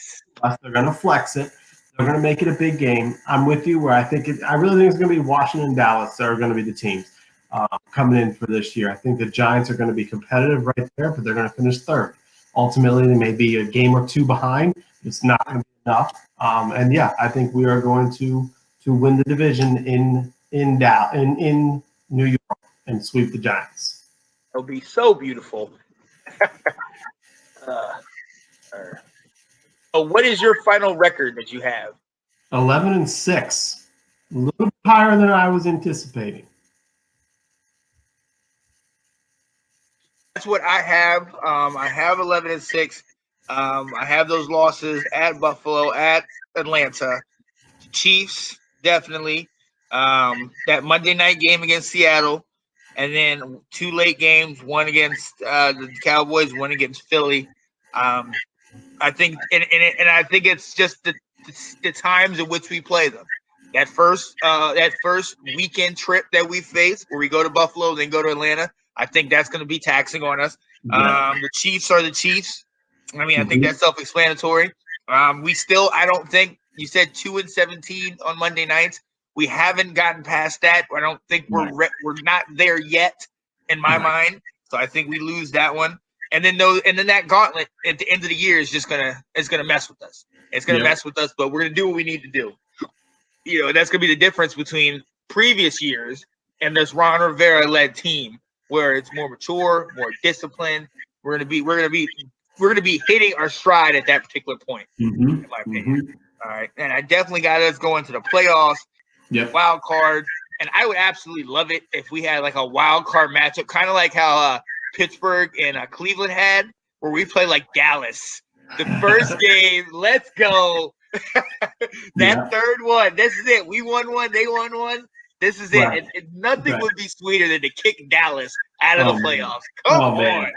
They're going to flex it. They're going to make it a big game. I'm with you where I really think it's going to be Washington and Dallas that are going to be the teams coming in for this year. I think the Giants are going to be competitive right there, but they're going to finish third. Ultimately, they may be a game or two behind. It's not going to be enough. I think we are going to win the division in New York and sweep the Giants. It'll be so beautiful. What is your final record that you have? 11-6, a little higher than I was anticipating. That's what I have. I have 11-6. I have those losses at Buffalo, at Atlanta, Chiefs, definitely. That Monday night game against Seattle, and then 2 late games, one against the Cowboys, one against Philly. I think, and I think it's just the times in which we play them. That first weekend trip that we face, where we go to Buffalo, then go to Atlanta, I think that's going to be taxing on us. The Chiefs are the Chiefs. I mean, I think that's self-explanatory. I don't think you said 2-17 on Monday nights. We haven't gotten past that. I don't think we're not there yet in my mind. So I think we lose that one. And then that gauntlet at the end of the year is just gonna mess with us. It's gonna mess with us, but we're gonna do what we need to do. That's gonna be the difference between previous years and this Ron Rivera led team, where it's more mature, more disciplined. We're gonna be hitting our stride at that particular point, in my opinion. All right, and I definitely got us going to the playoffs, wild card, and I would absolutely love it if we had like a wild card matchup, kind of like how Pittsburgh and Cleveland had, where we play like Dallas. The first game, let's go. Third one, this is it. We won one, they won one. This is it. And nothing would be sweeter than to kick Dallas out of the playoffs. Come on. Man.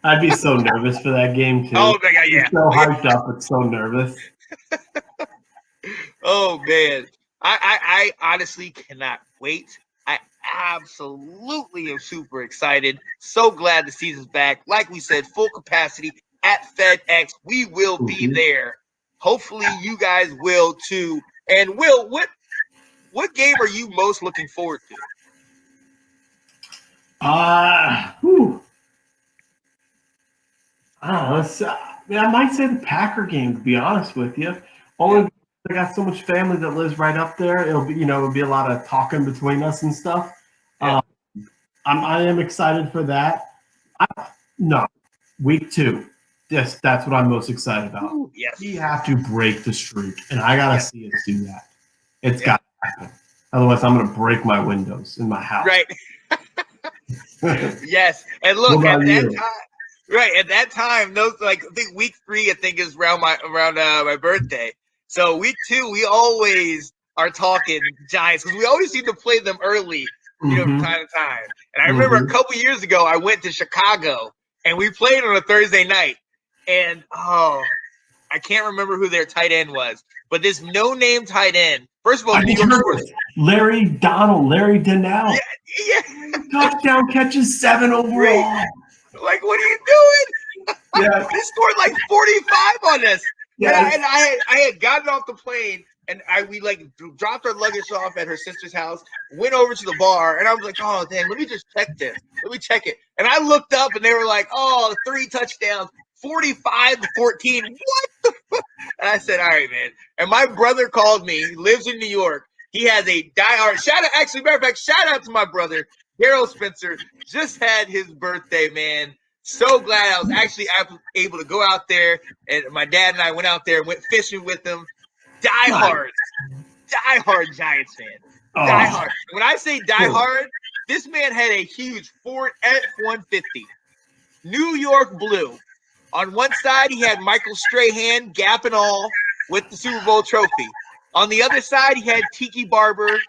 I'd be so nervous for that game, too. Oh, my God, yeah. So hyped up, but so nervous. Oh, man. I honestly cannot wait. I absolutely am super excited. So glad the season's back. Like we said, full capacity at FedEx. We will be there. Hopefully you guys will too. And Will, what game are you most looking forward to? I don't know. I might say the Packer game, to be honest with you. Only because I got so much family that lives right up there. It'll be a lot of talking between us and stuff. Yeah. I am excited for that. No, week 2. Yes, that's what I'm most excited about. Ooh, yes. We have to break the streak, and I gotta Yes. see us do that. It's Yeah. got to happen. Otherwise, I'm gonna break my windows in my house. Right. Yes. And What look, at about that you? time, right, at that time, those I think week 3, I think is around my birthday. So week 2, we always are talking Giants because we always seem to play them early, from Mhm. time to time. And I remember a Mhm. couple years ago, I went to Chicago and we played on a Thursday night. And I can't remember who their tight end was, but this no-name tight end. First of all, I New just York heard scores. it. Larry Donnell. Yeah, yeah. Touchdown catches 7 Right. overall. Like, what are you doing? Yeah. They scored like 45 on us. And Yes. I had gotten off the plane and we like dropped our luggage off at her sister's house, went over to the bar, and I was like, oh dang, let me just check this. Let me check it. And I looked up and they were like, oh, 3 touchdowns, 45-14. What the fuck? And I said, all right, man. And my brother called me, he lives in New York. He has a diehard matter of fact, shout out to my brother, Daryl Spencer, just had his birthday, man. So glad I was actually able to go out there, and my dad and I went out there and went fishing with him. Diehard Giants fan. Oh, Diehard. When I say diehard, this man had a huge Ford F-150, New York blue. On one side, he had Michael Strahan, Gap and all, with the Super Bowl trophy. On the other side, he had Tiki Barber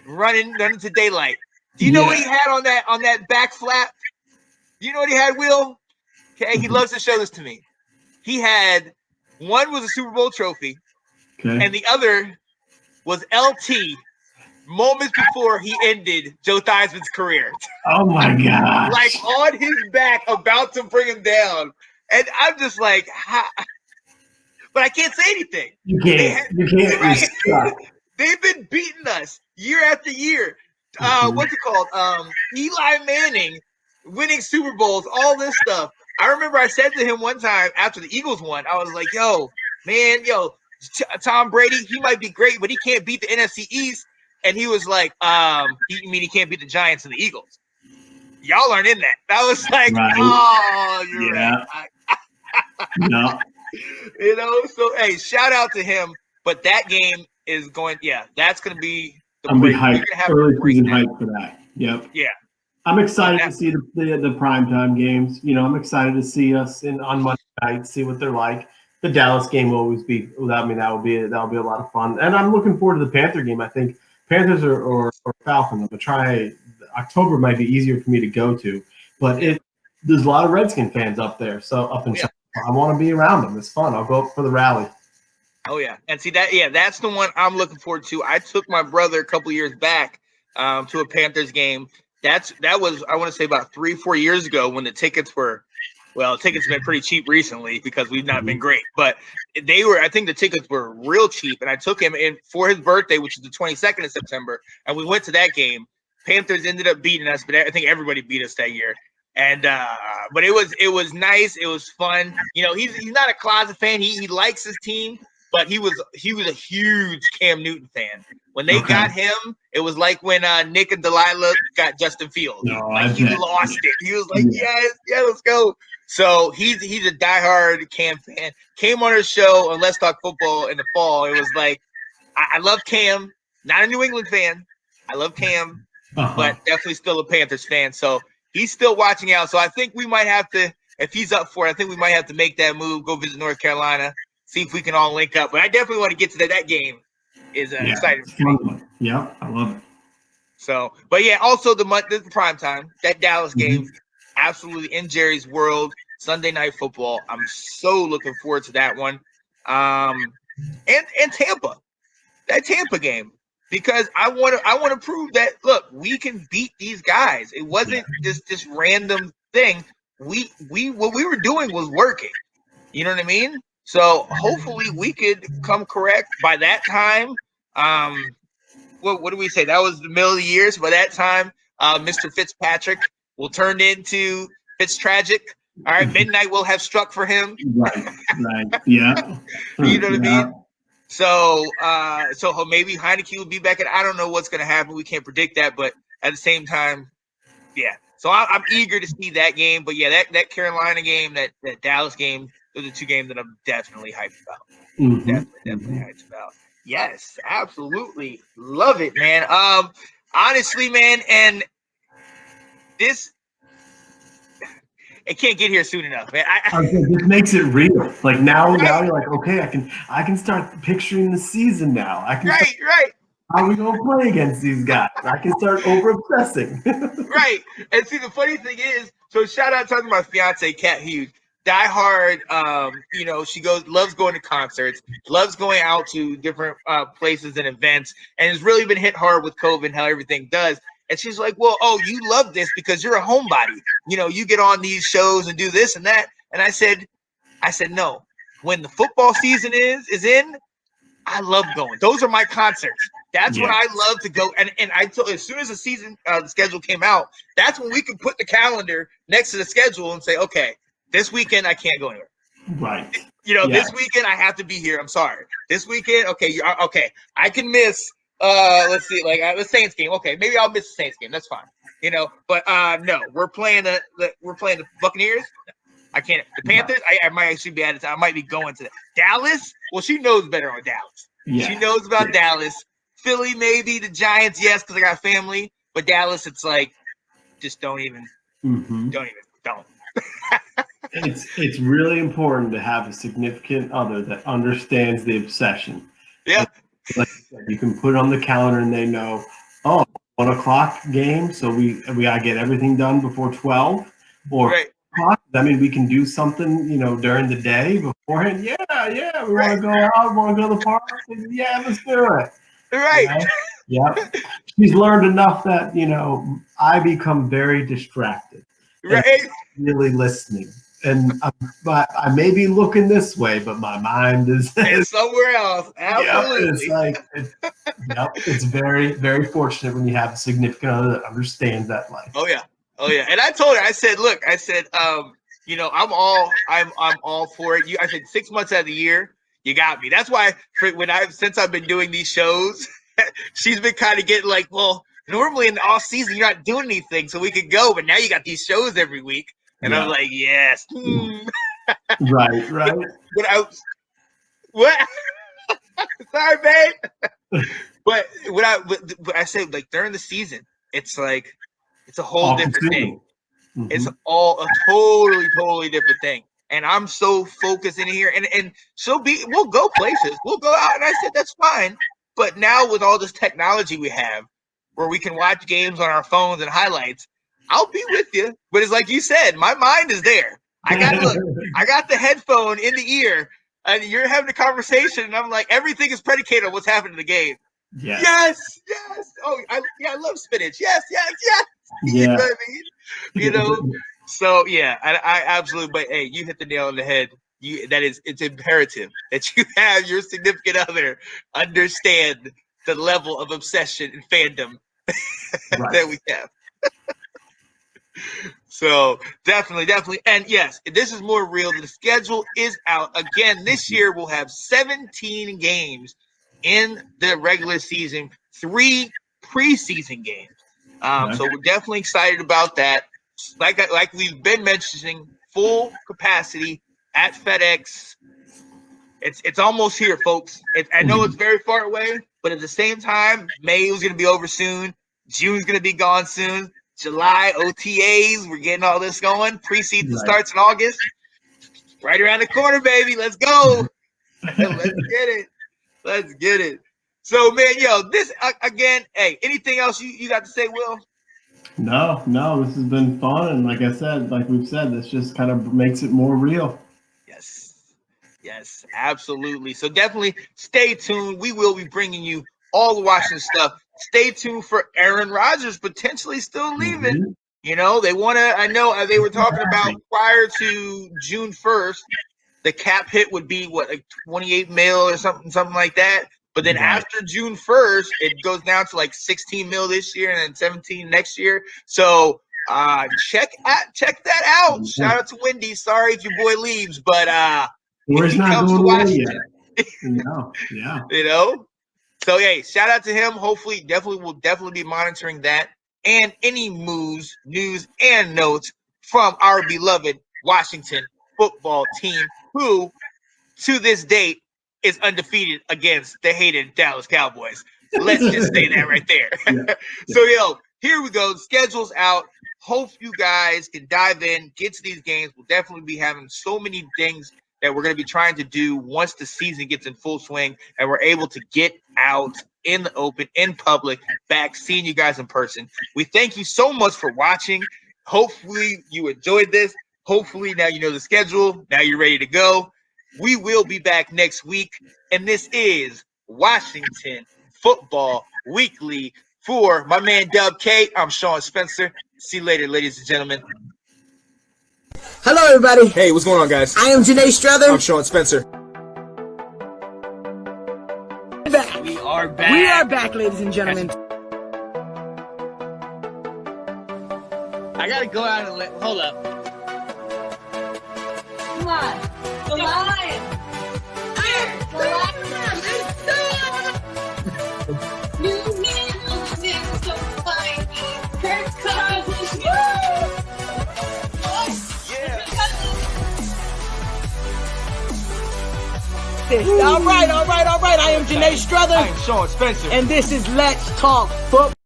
running to daylight. Do you know what he had on that back flap? Do you know what he had, Will? Okay, he loves to show this to me. He had one was a Super Bowl trophy, and the other was LT moments before he ended Joe Theismann's career. Oh my gosh. Like on his back, about to bring him down. And I'm just like, but I can't say anything. You can't. Right. You're stuck. They've been beating us year after year. What's it called? Eli Manning winning Super Bowls, all this stuff. I remember I said to him one time after the Eagles won, I was like, yo, man, Tom Brady, he might be great, but he can't beat the NFC East. And he was like, you mean he can't beat the Giants and the Eagles? Y'all aren't in that. That was like, Right. oh, you're Yeah. right. No. So hey, shout out to him. But that game is going, that's going to be the I'm break. hyped. We're going to have Early a break season now. hype for that. Yep. Yeah. I'm excited to see the primetime games. I'm excited to see us on Monday night, see what they're like. The Dallas game will always be without me. That'll be a lot of fun, and I'm looking forward to the Panther game. I think Panthers or Falcons. I'm gonna try. October might be easier for me to go to, but there's a lot of Redskin fans up there. So I want to be around them. It's fun. I'll go up for the rally. Oh yeah, and see that that's the one I'm looking forward to. I took my brother a couple years back to a Panthers game. That was I want to say about 3-4 years ago when the tickets were. Well, tickets have been pretty cheap recently because we've not been great, but I think the tickets were real cheap. And I took him in for his birthday, which is the 22nd of September. And we went to that game. Panthers ended up beating us, but I think everybody beat us that year. And, but it was nice. It was fun. He's not a closet fan. He likes his team, but he was a huge Cam Newton fan. When they got him, it was like when Nick and Delilah got Justin Fields. No, he lost it. He was like, yes, let's go. So he's a diehard Cam fan. Came on our show on Let's Talk Football in the fall. It was like, I love Cam. Not a New England fan. I love Cam, but definitely still a Panthers fan. So he's still watching out. So I think we might have to, if he's up for it, I think we might have to make that move, go visit North Carolina, see if we can all link up. But I definitely want to get to that game. Is exciting for me. Yeah, I love it. So, but also the prime time, that Dallas game, absolutely in Jerry's world, Sunday Night Football. I'm so looking forward to that one. And Tampa, that Tampa game, because I want to prove that look, we can beat these guys. It wasn't just this random thing. We what we were doing was working. You know what I mean? So hopefully we could come correct by that time. What do we say? That was the middle of the year. So by that time, Mr. Fitzpatrick will turn into Fitztragic. All right, midnight will have struck for him. Right. Yeah. You know what I mean? So maybe Heineke will be back, and I don't know what's going to happen. We can't predict that, but at the same time, yeah. So I'm eager to see that game. But yeah, that Carolina game, that Dallas game, those are two games that I'm definitely hyped about. Definitely hyped about. Yes, absolutely. Love it, man. Honestly, man, and this it can't get here soon enough, man. This makes it real. Like now you're like, okay, I can start picturing the season now. I can right. How are we gonna play against these guys? I can start over obsessing. Right. And see, the funny thing is, so shout out to my fiance, Kat Hughes, diehard. She loves going to concerts, loves going out to different places and events, and has really been hit hard with COVID and how everything does. And she's like, well, you love this because you're a homebody. You get on these shows and do this and that. And I said, no. When the football season is in, I love going. Those are my concerts. That's when I love to go. And I told, as soon as the season the schedule came out, that's when we could put the calendar next to the schedule and say, okay, this weekend I can't go anywhere. Right. This weekend I have to be here. I'm sorry. This weekend, okay, I can miss. Let's see, like the Saints game. Okay, maybe I'll miss the Saints game. That's fine. But no, we're playing the Buccaneers. I can't. The Panthers, I might actually be out of time. I might be going to Dallas. Well, she knows better on Dallas. Yeah. She knows about Dallas. Philly, maybe. The Giants, yes, because I got family. But Dallas, it's like, just don't even. Don't. It's really important to have a significant other that understands the obsession. Yeah. Like you can put it on the calendar and they know, 1 o'clock game, so we gotta get everything done before 12 or. Right. I mean, we can do something, during the day beforehand. Yeah, we want to go out, want to go to the park. Yeah, let's do it. Right. Yeah. She's learned enough that, I become very distracted. Right. Really listening. And I may be looking this way, but my mind is somewhere else. Absolutely. It's very, very fortunate when you have a significant other that understands that life. Oh yeah. And I told her, I said, look, I'm all for it. I said 6 months out of the year, you got me. That's why since I've been doing these shows, she's been kind of getting like, well, normally in the off season you're not doing anything, so we could go, but now you got these shows every week, and I was like, yes. Right. What? Sorry, babe. But what I said, like during the season, it's like. It's a whole different thing. Mm-hmm. It's all a totally different thing. And I'm so focused in here. And we'll go places. We'll go out. And I said, that's fine. But now with all this technology we have, where we can watch games on our phones and highlights, I'll be with you. But it's like you said, my mind is there. I got the headphone in the ear, and you're having a conversation, and I'm like, everything is predicated on what's happening in the game. Yes. Oh, I love spinach. Yes. Yeah. You know what I mean? So yeah, I absolutely. But hey, you hit the nail on the head. It's imperative that you have your significant other understand the level of obsession and fandom that we have. So definitely, and yes, this is more real. The schedule is out again. This year we'll have 17 games in the regular season, 3 preseason games. So we're definitely excited about that. Like we've been mentioning, full capacity at FedEx. It's almost here, folks. I know it's very far away, but at the same time, May was going to be over soon. June's going to be gone soon. July Otas, we're getting all this going. Preseason starts in August. Right around the corner, baby. Let's go. Let's get it. So, man, this again. Hey, anything else you got to say, Will? No, this has been fun, and like I said, like we've said, this just kind of makes it more real. Yes, absolutely. So definitely stay tuned. We will be bringing you all the Washington stuff. Stay tuned for Aaron Rodgers potentially still leaving. Mm-hmm. They want to. I know they were talking about prior to June 1st, the cap hit would be like 28 mil or something like that. But then after June 1st, it goes down to like 16 mil this year and then 17 next year. So Check that out. Shout out to Wendy. Sorry if your boy leaves, but Where's he not comes to going away Washington. yet. No, yeah. You know? So hey, shout out to him. Hopefully, we'll definitely be monitoring that and any moves, news, and notes from our beloved Washington football team, who to this date is undefeated against the hated Dallas Cowboys. Let's just say that right there. Yeah. So here we go. Schedule's out. Hope you guys can dive in, get to these games. We'll definitely be having so many things that we're going to be trying to do once the season gets in full swing and we're able to get out in the open, in public, back, seeing you guys in person. We thank you so much for watching. Hopefully you enjoyed this. Hopefully now you know the schedule. Now you're ready to go. We will be back next week. And this is Washington Football Weekly. For my man Dub K, I'm Sean Spencer. See you later, ladies and gentlemen. Hello, everybody. Hey, what's going on, guys? I am Janae Strother. I'm Sean Spencer. Back. We are back. We are back, ladies and gentlemen. I gotta go out and hold up. Come on. The lion. The lion. New man losing so fine. Kirk Cousins. Woo! All right. I am Janae Strother. I'm Sean Spencer. And this is Let's Talk Football.